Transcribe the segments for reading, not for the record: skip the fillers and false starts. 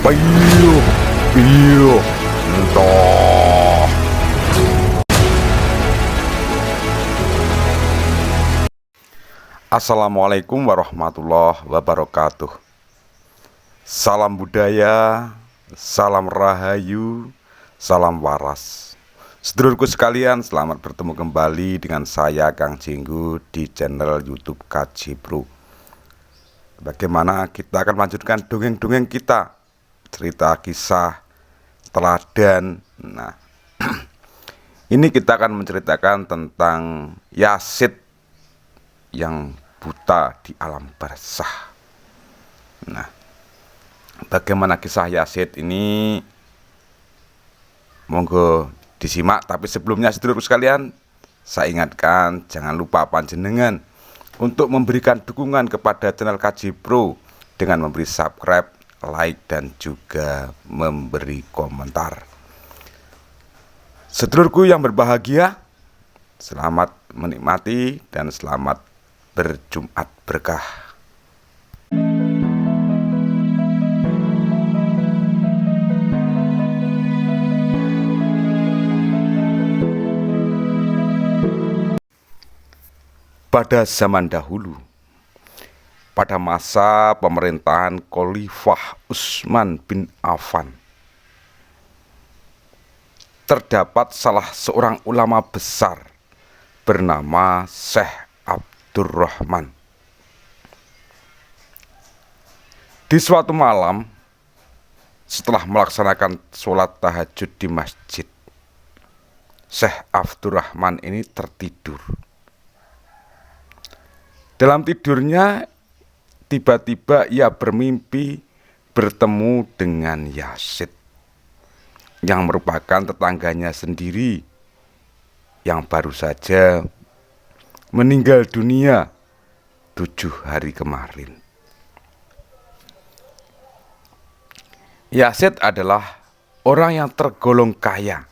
Piu, piu, entah. Assalamualaikum warahmatullahi wabarakatuh. Salam budaya, salam rahayu, salam waras. Sedulurku sekalian, selamat bertemu kembali dengan saya Kang Jenggu di channel YouTube Kaji Bro. Bagaimana kita akan melanjutkan dongeng-dongeng kita, cerita kisah teladan. Nah, ini kita akan menceritakan tentang Yazid yang buta di alam barzakh. Nah, bagaimana kisah Yazid ini? Monggo disimak. Tapi sebelumnya, sedulur sekalian, saya ingatkan jangan lupa panjenengan untuk memberikan dukungan kepada channel Kaji Pro dengan memberi subscribe, like, dan juga memberi komentar. Sedulurku yang berbahagia, selamat menikmati dan selamat berjumat berkah. Pada zaman dahulu, pada masa pemerintahan Khalifah Utsman bin Affan, terdapat salah seorang ulama besar bernama Syekh Abdurrahman. Di suatu malam, setelah melaksanakan sholat tahajud di masjid, Syekh Abdurrahman ini tertidur. Dalam tidurnya, tiba-tiba ia bermimpi bertemu dengan Yazid, yang merupakan tetangganya sendiri yang baru saja meninggal dunia 7 hari kemarin. Yazid adalah orang yang tergolong kaya.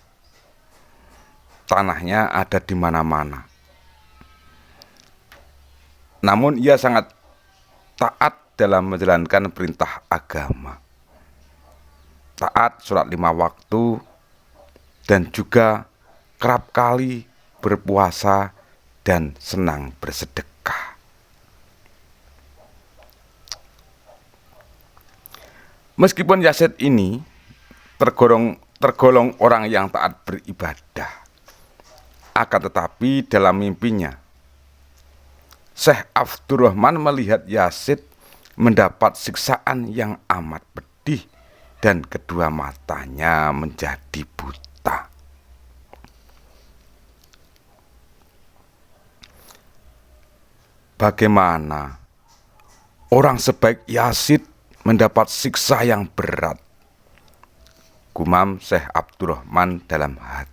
Tanahnya ada di mana-mana. Namun ia sangat taat dalam menjalankan perintah agama. Taat sholat 5 waktu dan juga kerap kali berpuasa dan senang bersedekah. Meskipun Yazid ini tergolong orang yang taat beribadah, akan tetapi dalam mimpinya Syekh Abdurrahman melihat Yazid mendapat siksaan yang amat pedih dan kedua matanya menjadi buta. Bagaimana orang sebaik Yazid mendapat siksa yang berat? Gumam Syekh Abdurrahman dalam hati.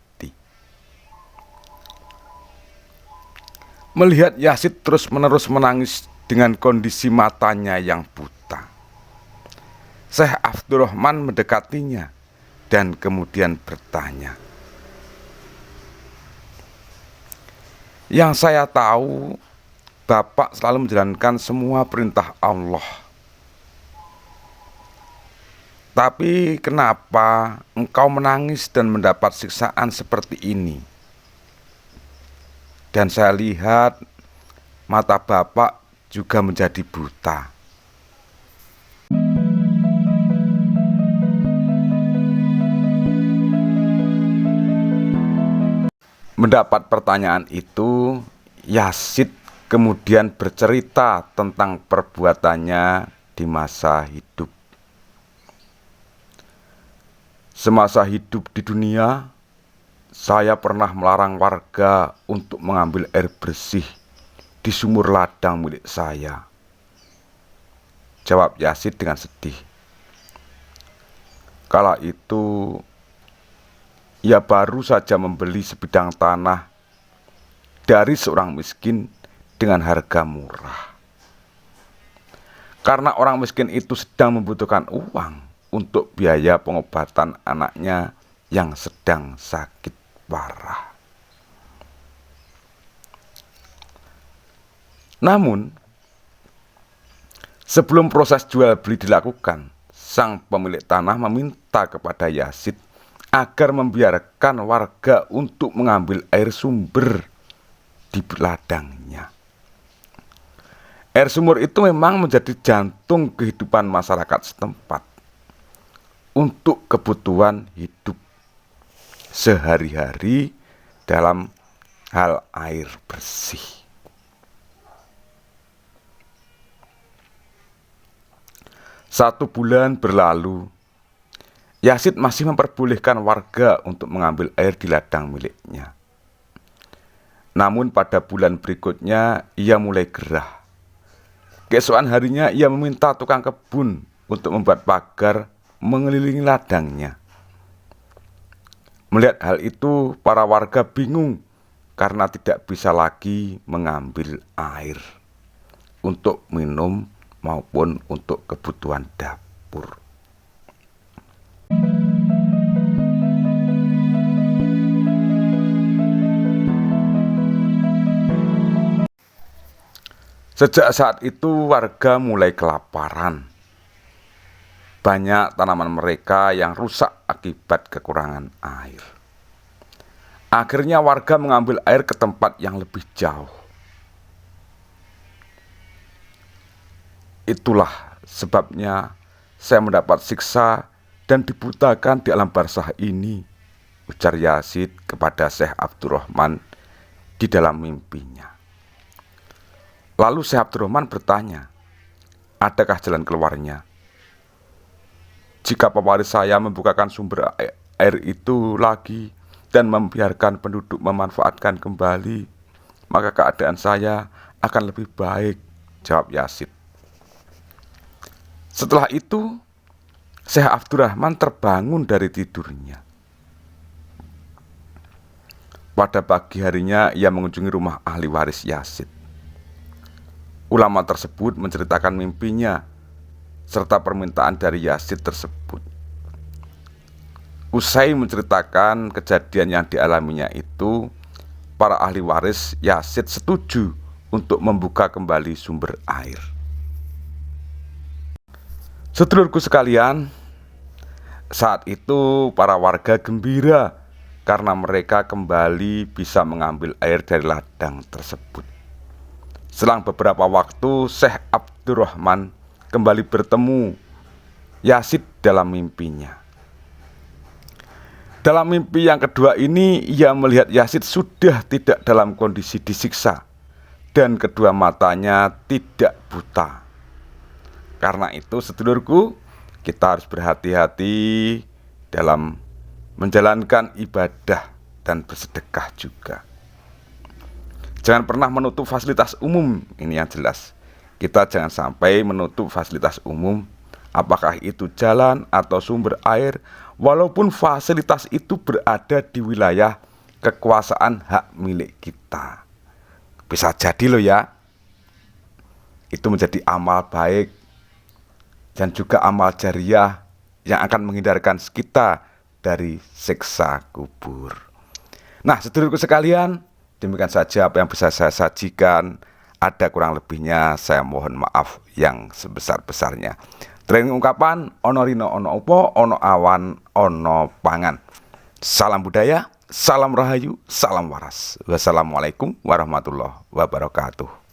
Melihat Yazid terus-menerus menangis dengan kondisi matanya yang buta, Syekh Abdurrahman mendekatinya dan kemudian bertanya, "Yang saya tahu, Bapak selalu menjalankan semua perintah Allah. Tapi kenapa engkau menangis dan mendapat siksaan seperti ini? Dan saya lihat mata Bapak juga menjadi buta." Mendapat pertanyaan itu, Yazid kemudian bercerita tentang perbuatannya di masa hidup. "Semasa hidup di dunia, saya pernah melarang warga untuk mengambil air bersih di sumur ladang milik saya," jawab Yazid dengan sedih. Kala itu ia baru saja membeli sebidang tanah dari seorang miskin dengan harga murah. Karena orang miskin itu sedang membutuhkan uang untuk biaya pengobatan anaknya yang sedang sakit parah. Namun, sebelum proses jual beli dilakukan, sang pemilik tanah meminta kepada Yazid agar membiarkan warga untuk mengambil air sumber di ladangnya. Air sumur itu memang menjadi jantung kehidupan masyarakat setempat untuk kebutuhan hidup sehari-hari dalam hal air bersih. Satu bulan berlalu, Yazid masih memperbolehkan warga untuk mengambil air di ladang miliknya. Namun pada bulan berikutnya ia mulai gerah. Keesokan harinya ia meminta tukang kebun untuk membuat pagar mengelilingi ladangnya. Melihat hal itu, para warga bingung karena tidak bisa lagi mengambil air untuk minum maupun untuk kebutuhan dapur. Sejak saat itu warga mulai kelaparan. Banyak tanaman mereka yang rusak akibat kekurangan air. Akhirnya warga mengambil air ke tempat yang lebih jauh. Itulah sebabnya saya mendapat siksa dan dibutakan di alam barzakh ini, ujar Yazid kepada Syekh Abdurrahman di dalam mimpinya. Lalu Syekh Abdurrahman bertanya, adakah jalan keluarnya? Jika pewaris saya membukakan sumber air itu lagi dan membiarkan penduduk memanfaatkan kembali, maka keadaan saya akan lebih baik, jawab Yazid. Setelah itu, Syekh Abdurrahman terbangun dari tidurnya. Pada pagi harinya ia mengunjungi rumah ahli waris Yazid. Ulama tersebut menceritakan mimpinya serta permintaan dari Yazid tersebut. Usai menceritakan kejadian yang dialaminya itu, para ahli waris Yazid setuju untuk membuka kembali sumber air. Sedulurku sekalian, saat itu para warga gembira karena mereka kembali bisa mengambil air dari ladang tersebut. Selang beberapa waktu, Syekh Abdurrahman kembali bertemu Yazid dalam mimpinya. Dalam mimpi yang kedua ini, ia melihat Yazid sudah tidak dalam kondisi disiksa dan kedua matanya tidak buta. Karena itu, sedulurku, kita harus berhati-hati dalam menjalankan ibadah dan bersedekah juga. Jangan pernah menutup fasilitas umum, ini yang jelas. Kita jangan sampai menutup fasilitas umum, apakah itu jalan atau sumber air, walaupun fasilitas itu berada di wilayah kekuasaan hak milik kita. Bisa jadi loh ya, itu menjadi amal baik dan juga amal jariah yang akan menghindarkan kita dari siksa kubur. Nah, sedulurku sekalian, demikian saja apa yang bisa saya sajikan. Ada kurang lebihnya saya mohon maaf yang sebesar-besarnya. Training ungkapan ono rino ono upo ono awan ono pangan. Salam budaya, salam rahayu, salam waras. Wassalamualaikum warahmatullahi wabarakatuh.